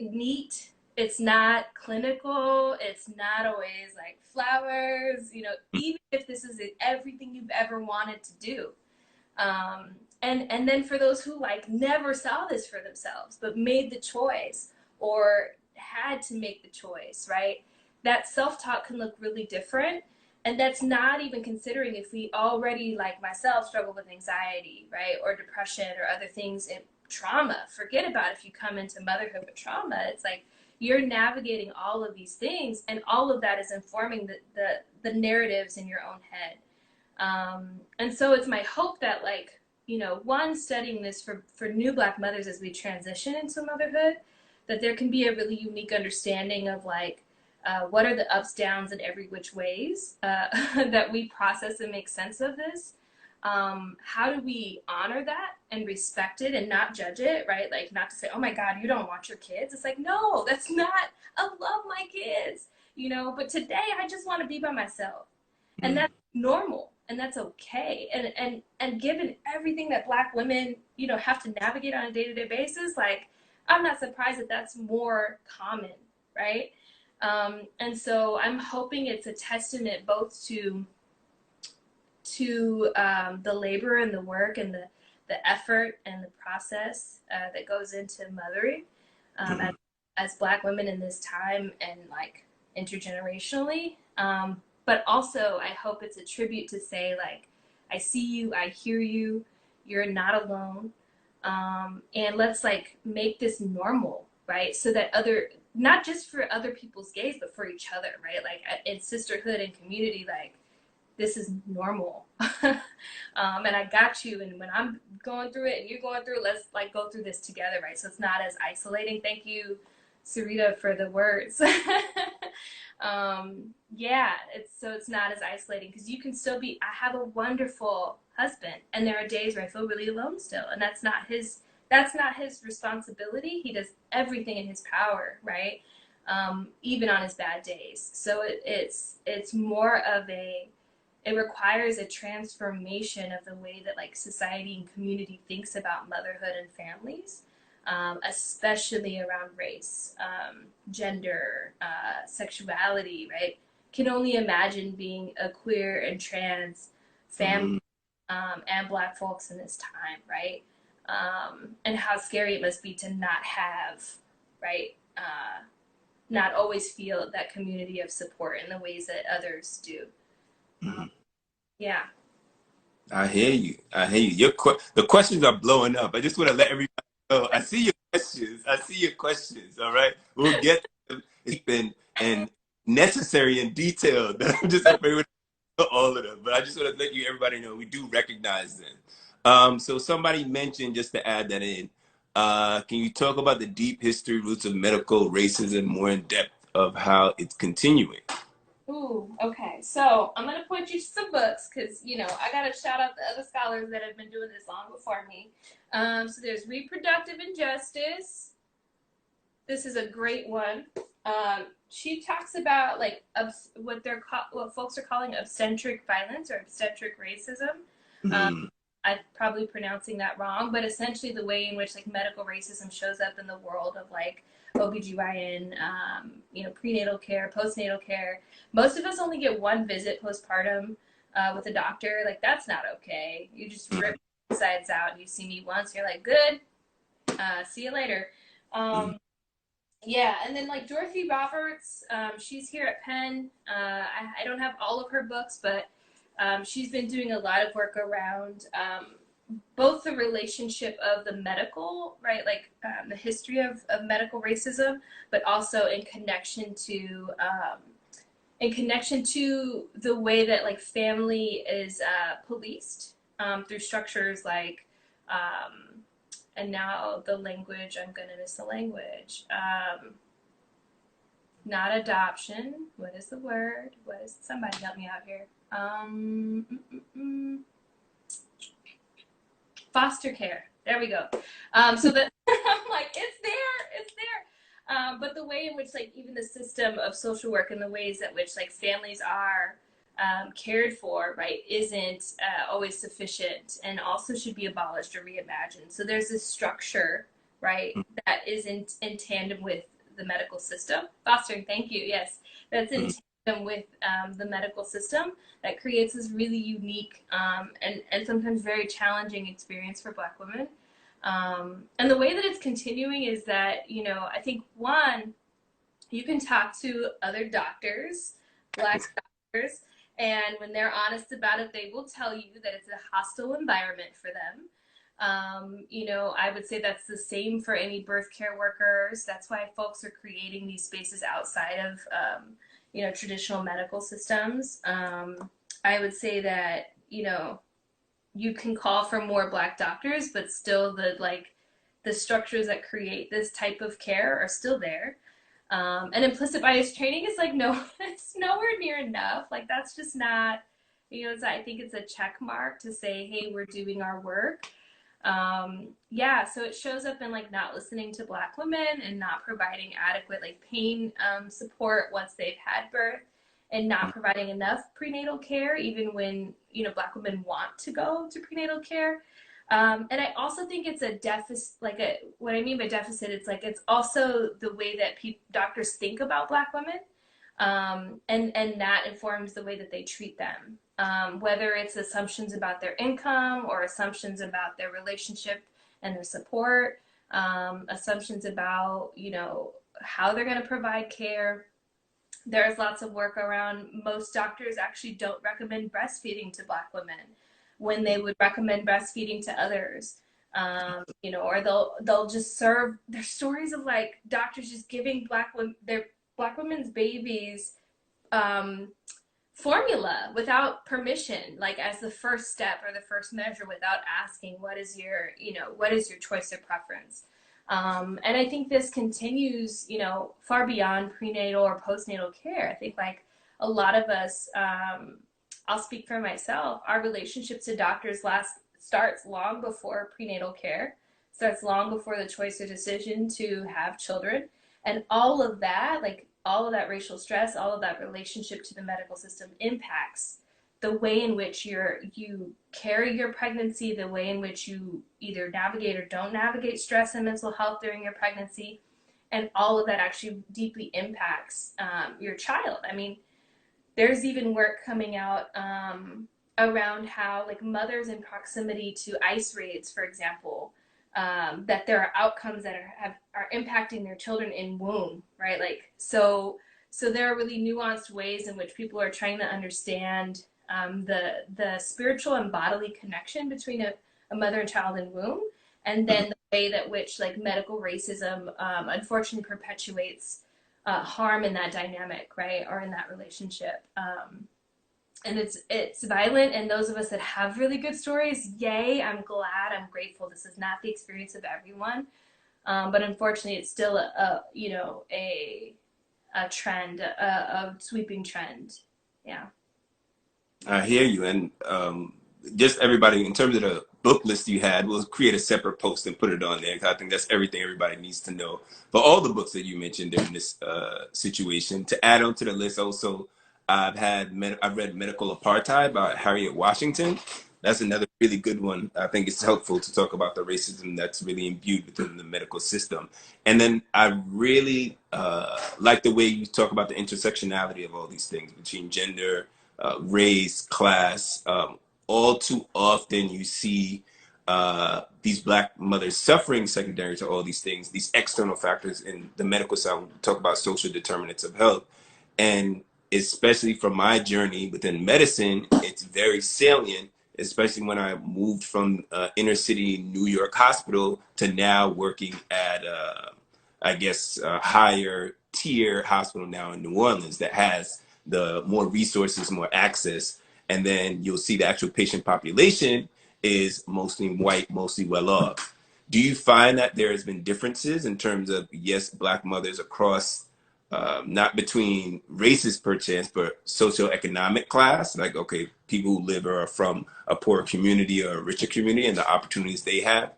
neat. It's not clinical. It's not always like flowers, you know, even if this is everything you've ever wanted to do. And then for those who like never saw this for themselves, but made the choice or had to make the choice, right? That self-talk can look really different. And that's not even considering if we already, like myself, struggle with anxiety, right? Or depression or other things in trauma. Forget about if you come into motherhood with trauma. It's like you're navigating all of these things, and all of that is informing the narratives in your own head. And so it's my hope that, like, you know, one, studying this for new Black mothers as we transition into motherhood, that there can be a really unique understanding of like, what are the ups, downs, and every which ways that we process and make sense of this? How do we honor that and respect it and not judge it, right? Like, not to say, oh my God, you don't want your kids. It's like, no, that's not, I love my kids, you know, but today I just want to be by myself. And that's normal and that's okay. And given everything that Black women, you know, have to navigate on a day-to-day basis, like, I'm not surprised that that's more common, right? And so I'm hoping it's a testament both to the labor and the work and the effort and the process that goes into mothering as Black women in this time and like intergenerationally. But also I hope it's a tribute to say, like, I see you, I hear you, you're not alone. And let's like make this normal, right? So that not just for other people's gaze, but for each other, right? Like in sisterhood and community, like, this is normal. And I got you. And when I'm going through it and you're going through it, let's like go through this together, right? So it's not as isolating. Thank you, Sarita, for the words. Yeah, it's not as isolating because you can still be, I have a wonderful husband, and there are days where I feel really alone still, and that's not his responsibility. He does everything in his power, right? Even on his bad days. So it's more of it requires a transformation of the way that like society and community thinks about motherhood and families, especially around race, gender, sexuality, right? Can only imagine being a queer and trans family and Black folks in this time, right? And how scary it must be to not have, right? Not always feel that community of support in the ways that others do. Yeah. I hear you. I hear you. The questions are blowing up. I just want to let everybody know. I see your questions. I see your questions. All right. We'll get them and necessary and detailed. I'm just afraid to all of them. But I just want to let everybody know we do recognize them. So somebody mentioned, just to add that in, can you talk about the deep history roots of medical racism more in depth of how it's continuing? Ooh, okay. So I'm going to point you to some books because, you know, I got to shout out the other scholars that have been doing this long before me. So there's Reproductive Injustice. This is a great one. She talks about like what folks are calling obstetric violence or obstetric racism. I'm probably pronouncing that wrong, but essentially the way in which like medical racism shows up in the world of like OBGYN, you know, prenatal care, postnatal care. Most of us only get one visit postpartum with a doctor. Like, that's not okay. You just rip insides out. You see me once, you're like, good, see you later. Yeah, and then like Dorothy Roberts, she's here at Penn. I don't have all of her books, but she's been doing a lot of work around both the relationship of the medical, right, like the history of medical racism, but also in connection to the way that like family is policed through structures like and now the language, I'm gonna miss the language. Not adoption. What is the word? What is, somebody help me out here. Foster care. There we go. So that I'm like, it's there. But the way in which like even the system of social work and the ways at which like families are cared for, right, isn't always sufficient, and also should be abolished or reimagined. So there's this structure, right, that is in tandem with the medical system. Fostering, thank you. Yes, that's in tandem with the medical system that creates this really unique and sometimes very challenging experience for Black women. And the way that it's continuing is that, you know, I think one, you can talk to other doctors, Black doctors, and when they're honest about it, they will tell you that it's a hostile environment for them. You know, I would say that's the same for any birth care workers. That's why folks are creating these spaces outside of, you know, traditional medical systems. I would say that, you know, you can call for more Black doctors, but still the structures that create this type of care are still there. And implicit bias training is like, no, it's nowhere near enough. Like that's just not, you know, I think it's a check mark to say, hey, we're doing our work. Yeah, so it shows up in like not listening to Black women and not providing adequate like pain support once they've had birth, and not providing enough prenatal care even when, you know, Black women want to go to prenatal care. And I also think it's a deficit, like what I mean by deficit, it's like it's also the way that doctors think about Black women, and that informs the way that they treat them. Whether it's assumptions about their income or assumptions about their relationship and their support, assumptions about, you know, how they're going to provide care. There's lots of work around most doctors actually don't recommend breastfeeding to Black women when they would recommend breastfeeding to others. You know, or they'll just serve. There's stories of like doctors just giving their Black women's babies formula without permission, like as the first step or the first measure, without asking what is your choice or preference. And I think this continues, you know, far beyond prenatal or postnatal care. I think like a lot of us, I'll speak for myself, our relationship to doctors starts long before prenatal care, starts long before the choice or decision to have children. And all of that, like all of that racial stress, all of that relationship to the medical system impacts the way in which you carry your pregnancy, the way in which you either navigate or don't navigate stress and mental health during your pregnancy. And all of that actually deeply impacts your child. I mean, there's even work coming out around how like mothers in proximity to ICE raids, for example, that there are outcomes that are impacting their children in womb, right? Like, so there are really nuanced ways in which people are trying to understand the spiritual and bodily connection between a mother and child in womb, and then the way that which like medical racism unfortunately perpetuates harm in that dynamic, right? Or in that relationship. And it's violent, and those of us that have really good stories, yay, I'm glad, I'm grateful. This is not the experience of everyone, but unfortunately it's still a trend, a sweeping trend. Yeah. I hear you. And just everybody, in terms of the book list you had, we'll create a separate post and put it on there, because I think that's everything everybody needs to know. But all the books that you mentioned during this situation, to add on to the list also, I've read Medical Apartheid by Harriet Washington. That's another really good one. I think it's helpful to talk about the racism that's really imbued within the medical system. And then I really like the way you talk about the intersectionality of all these things between gender, race, class. All too often you see these Black mothers suffering secondary to all these things, these external factors in the medical side. We talk about social determinants of health. And especially from my journey within medicine, it's very salient, especially when I moved from inner city New York hospital to now working at, I guess, a higher tier hospital now in New Orleans that has the more resources, more access. And then you'll see the actual patient population is mostly white, mostly well off. Do you find that there has been differences in terms of, yes, Black mothers across, not between races per chance, but socioeconomic class? Like, okay, people who live or are from a poor community or a richer community and the opportunities they have?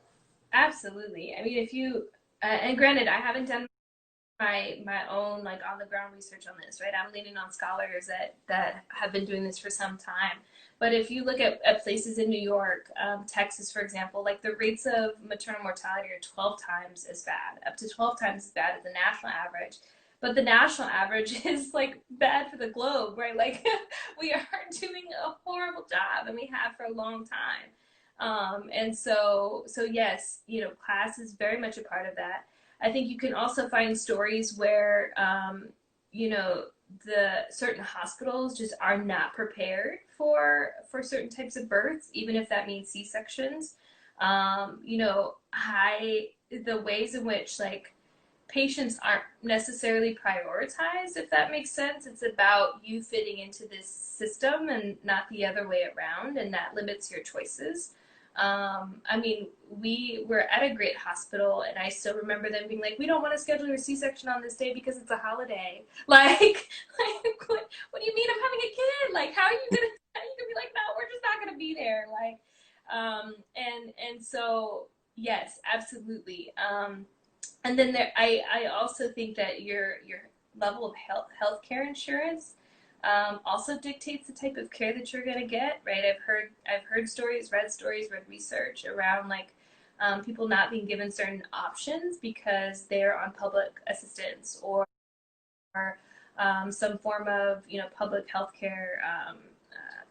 Absolutely. I mean, if you, and granted, I haven't done my own like on the ground research on this, right? I'm leaning on scholars that have been doing this for some time. But if you look at places in New York, Texas, for example, like the rates of maternal mortality are 12 times as bad, up to 12 times as bad as the national average. But the national average is like bad for the globe, right? Like we are doing a horrible job, and we have for a long time. And so yes, you know, class is very much a part of that. I think you can also find stories where, you know, the certain hospitals just are not prepared for certain types of births, even if that means C-sections. You know, the ways in which like patients aren't necessarily prioritized, if that makes sense. It's about you fitting into this system and not the other way around, and that limits your choices. I mean, we were at a great hospital, and I still remember them being like, "We don't want to schedule your C-section on this day because it's a holiday." Like what do you mean I'm having a kid? Like, how are you gonna be like, "No, we're just not gonna be there." Like, and so yes, absolutely. And then I also think that your level of healthcare insurance also dictates the type of care that you're going to get, right? I've heard stories, read research around like people not being given certain options because they're on public assistance or some form of, you know, public healthcare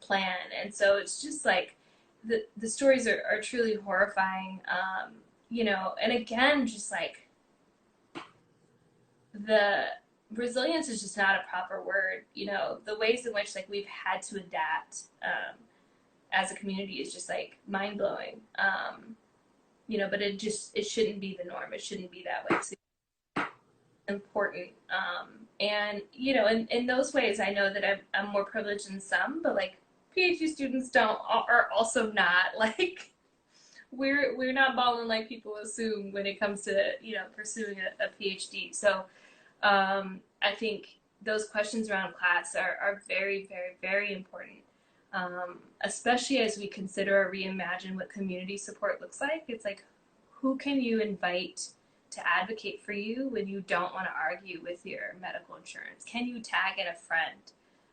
plan. And so it's just like the stories are truly horrifying, you know, and again, just like the resilience is just not a proper word. You know, the ways in which like we've had to adapt as a community is just like mind blowing. You know, but it shouldn't be the norm. It shouldn't be that way. So it's important. And you know, in those ways, I know that I'm more privileged than some, but like PhD students are also not like we're not balling like people assume when it comes to, you know, pursuing a PhD. So I think those questions around class are very, very, very important, especially as we consider or reimagine what community support looks like. It's like, who can you invite to advocate for you when you don't want to argue with your medical insurance? Can you tag in a friend,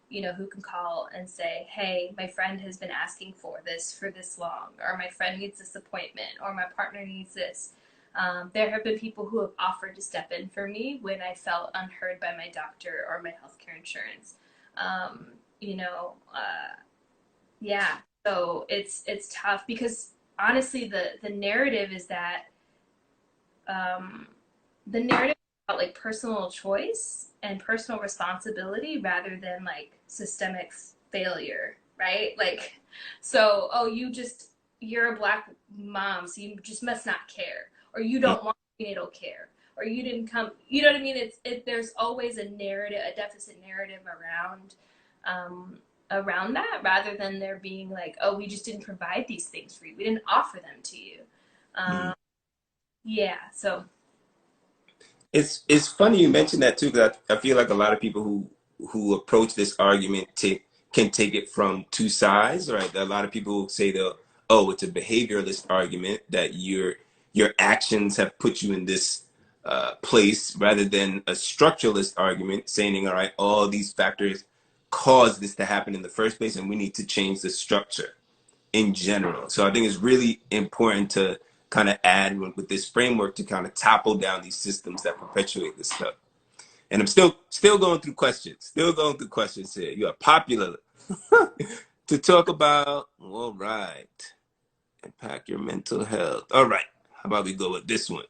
you know, who can call and say, hey, my friend has been asking for this long, or my friend needs this appointment, or my partner needs this. There have been people who have offered to step in for me when I felt unheard by my doctor or my healthcare insurance. You know, yeah. So it's tough because honestly, the narrative is that the narrative is about like personal choice and personal responsibility rather than like systemic failure, right? Like, so you're a Black mom, so you just must not care, or you don't want prenatal care, or you didn't come, you know what I mean? There's always a narrative, a deficit narrative around that, rather than there being like, oh, we just didn't provide these things for you, we didn't offer them to you. Yeah, so It's funny you mentioned that too, because I feel like a lot of people who approach this argument can take it from two sides, right? A lot of people say oh, it's a behavioralist argument that your actions have put you in this place, rather than a structuralist argument saying, all right, all these factors caused this to happen in the first place, and we need to change the structure in general. So I think it's really important to kind of add with this framework to kind of topple down these systems that perpetuate this stuff. And I'm still going through questions, here. You are popular to talk about. All right. Impact your mental health. All right. How about we go with this one?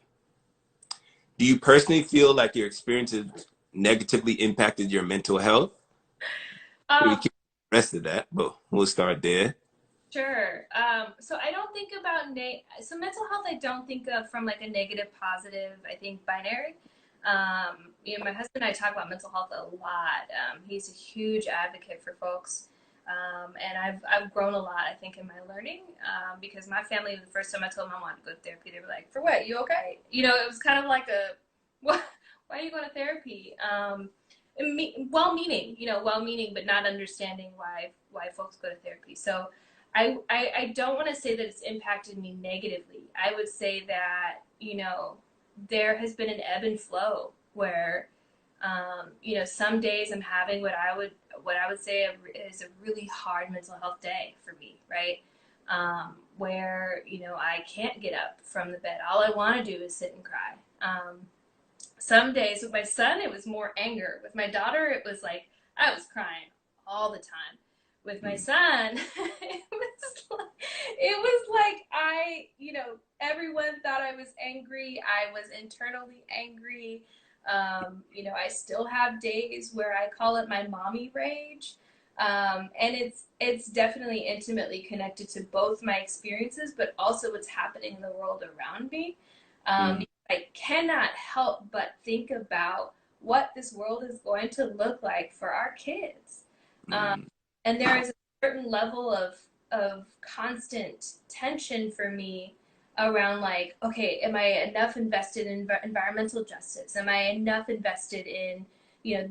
Do you personally feel like your experiences negatively impacted your mental health? We Um, keep the rest of that, but we'll start there. Sure. So I don't think about so mental health. I don't think of from like a negative, positive. I think binary. My husband and I talk about mental health a lot. He's a huge advocate for folks, and I've grown a lot. I think in my learning, because my family, the first time I told them I wanted to go to therapy, they were like, "For what? You okay?" It was kind of like a, "What? Why are you going to therapy?" Well-meaning, well-meaning, but not understanding why folks go to therapy. So I don't want to say that it's impacted me negatively. I would say that, there has been an ebb and flow where, some days I'm having what I would say is a really hard mental health day for me, right? Where, I can't get up from the bed. All I want to do is sit and cry. Some days with my son, it was more anger. With my daughter, it was like I was crying all the time. With my son, it was like everyone thought I was angry. I was internally angry. I still have days where I call it my mommy rage. And it's definitely intimately connected to both my experiences, but also what's happening in the world around me. Mm, I cannot help but think about what this world is going to look like for our kids. Um, mm, and there is a certain level of constant tension for me around like, okay, am I enough invested in environmental justice? Am I enough invested in,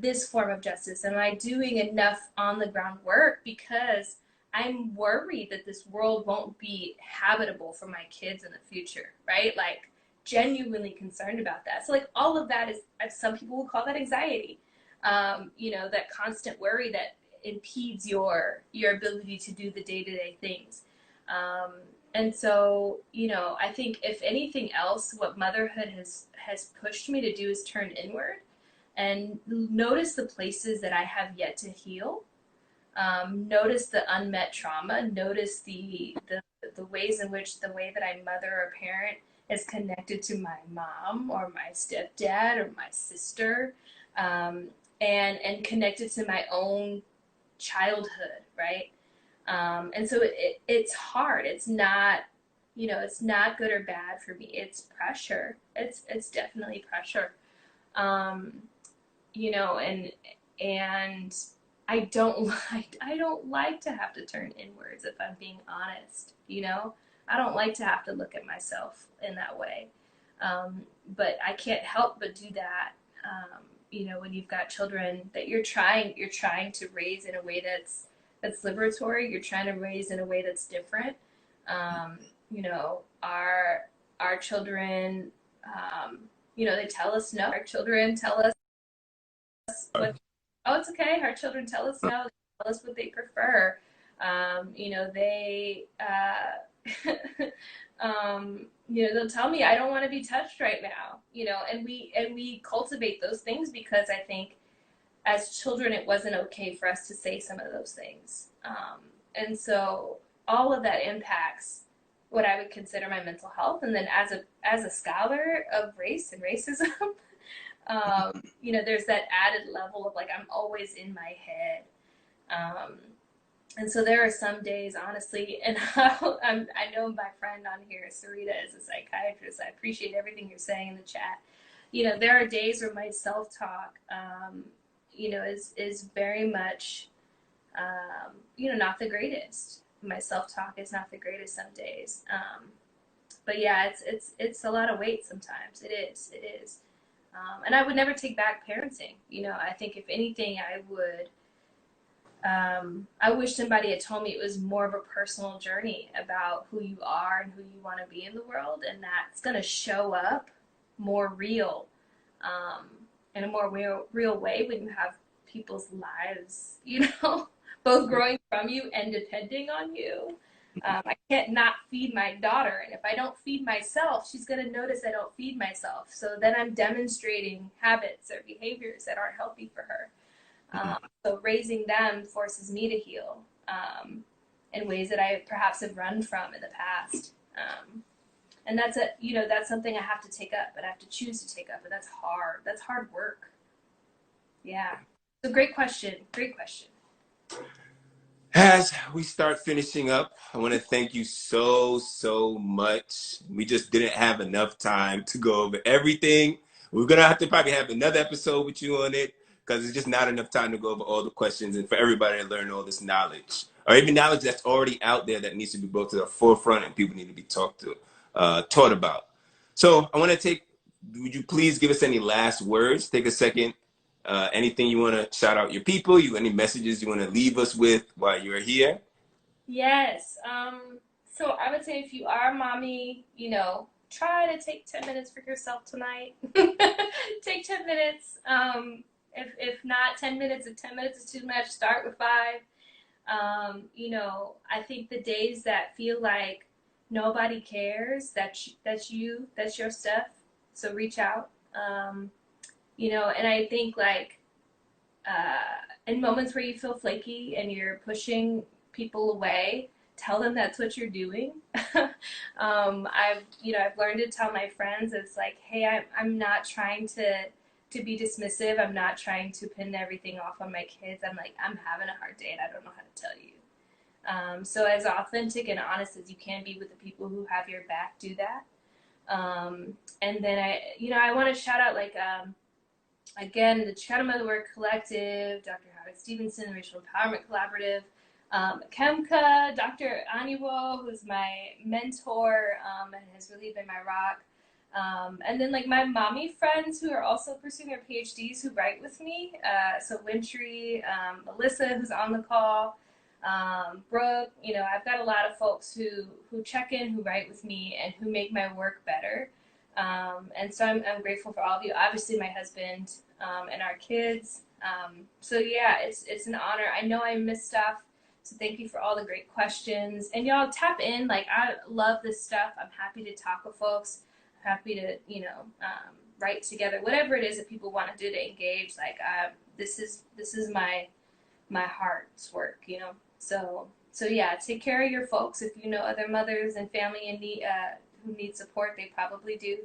this form of justice? Am I doing enough on the ground work? Because I'm worried that this world won't be habitable for my kids in the future, right? Like, genuinely concerned about that. So like all of that is, some people will call that anxiety. That constant worry that impedes your ability to do the day-to-day things. And so, I think if anything else, what motherhood has pushed me to do is turn inward and notice the places that I have yet to heal. Notice the unmet trauma. Notice the ways in which the way that I mother or parent is connected to my mom or my stepdad or my sister, and connected to my own childhood, right? And so it's hard. It's not, it's not good or bad for me. It's pressure. It's definitely pressure. Um, and I don't like to have to turn inwards if I'm being honest. I don't like to have to look at myself in that way. But I can't help but do that. When you've got children that you're trying to raise in a way that's liberatory. You're trying to raise in a way that's different. Um, our children, they tell us no. Our children tell us what. Oh, it's okay. Our children tell us no. They tell us what they prefer. They they'll tell me I don't want to be touched right now. And we cultivate those things because I think as children it wasn't okay for us to say some of those things. And so all of that impacts what I would consider my mental health. And then as a scholar of race and racism, there's that added level of like I'm always in my head. Um, and so there are some days, honestly, and I know my friend on here, Sarita, is a psychiatrist. I appreciate everything you're saying in the chat. There are days where my self-talk, is very much, not the greatest. My self-talk is not the greatest some days. But yeah, it's a lot of weight sometimes. It is. And I would never take back parenting. I think if anything, I wish somebody had told me it was more of a personal journey about who you are and who you want to be in the world, and that's going to show up more real, in a more real way when you have people's lives, both growing from you and depending on you. I can't not feed my daughter, and if I don't feed myself, she's going to notice I don't feed myself. So then I'm demonstrating habits or behaviors that aren't healthy for her. So raising them forces me to heal. in ways that I perhaps have run from in the past. And that's something I have to take up, but I have to choose to take up, and that's hard. That's hard work. Yeah. So great question. Great question. As we start finishing up, I want to thank you so much. We just didn't have enough time to go over everything. We're going to have to probably have another episode with you on it, because it's just not enough time to go over all the questions and for everybody to learn all this knowledge, or even knowledge that's already out there that needs to be brought to the forefront and people need to be taught about. So I want to would you please give us any last words? Take a second. Anything you want to shout out your people? Any messages you want to leave us with while you're here? Yes. So I would say if you are a mommy, try to take 10 minutes for yourself tonight. Take 10 minutes. If not 10 minutes, if 10 minutes is too much, start with 5. I think the days that feel like nobody cares, that's your stuff. So reach out. And I think in moments where you feel flaky and you're pushing people away, tell them that's what you're doing. I've learned to tell my friends, it's like, hey, I'm not trying to be dismissive. I'm not trying to pin everything off on my kids. I'm having a hard day and I don't know how to tell you. So as authentic and honest as you can be with the people who have your back, do that. And then I want to shout out again, the China Motherward Collective, Dr. Howard Stevenson, the Racial Empowerment Collaborative, Kemka, Dr. Aniwo, who's my mentor and has really been my rock. And then my mommy friends who are also pursuing their PhDs who write with me. So Wintry, Melissa, who's on the call, Brooke, I've got a lot of folks who check in, who write with me, and who make my work better. And so I'm grateful for all of you. Obviously, my husband and our kids. So yeah, it's an honor. I know I missed stuff, so thank you for all the great questions. And y'all tap in. I love this stuff. I'm happy to talk with folks. I'm happy to write together, whatever it is that people want to do to engage. This is my heart's work. So yeah, take care of your folks. If you know other mothers and family in need who need support, they probably do.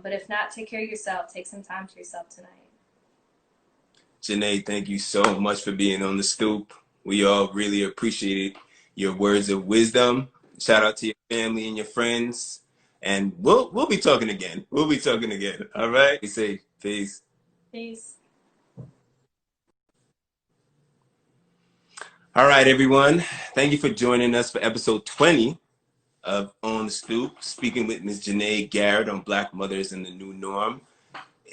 But if not, take care of yourself. Take some time to yourself tonight. Janae, thank you so much for being on the Stoop. We all really appreciate your words of wisdom. Shout out to your family and your friends. And we'll be talking again. We'll be talking again. All right? Be safe. Peace. Peace. All right, everyone. Thank you for joining us for episode 20 of On the Stoop, speaking with Ms. Janae Garrett on Black Mothers and the New Norm.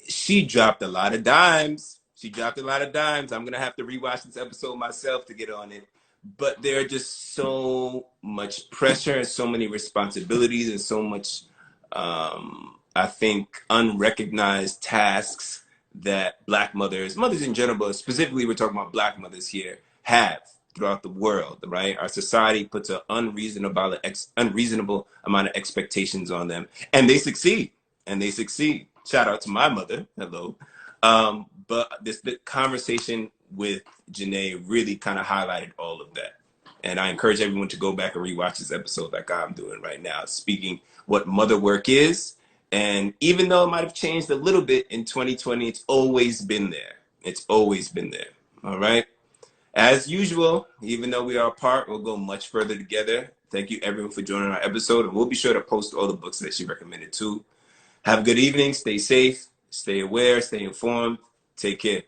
She dropped a lot of dimes. I'm going to have to rewatch this episode myself to get on it. But there are just so much pressure and so many responsibilities and so much, I think, unrecognized tasks that Black mothers in general, but specifically we're talking about Black mothers here, have throughout the world, right? Our society puts an unreasonable amount of expectations on them, and they succeed. Shout out to my mother. Hello. But the conversation with Janae really kind of highlighted all of that. And I encourage everyone to go back and rewatch this episode like I'm doing right now, speaking what mother work is. And even though it might have changed a little bit in 2020, it's always been there. All right. As usual, even though we are apart, we'll go much further together. Thank you, everyone, for joining our episode. And we'll be sure to post all the books that she recommended too. Have a good evening. Stay safe. Stay aware. Stay informed. Take care.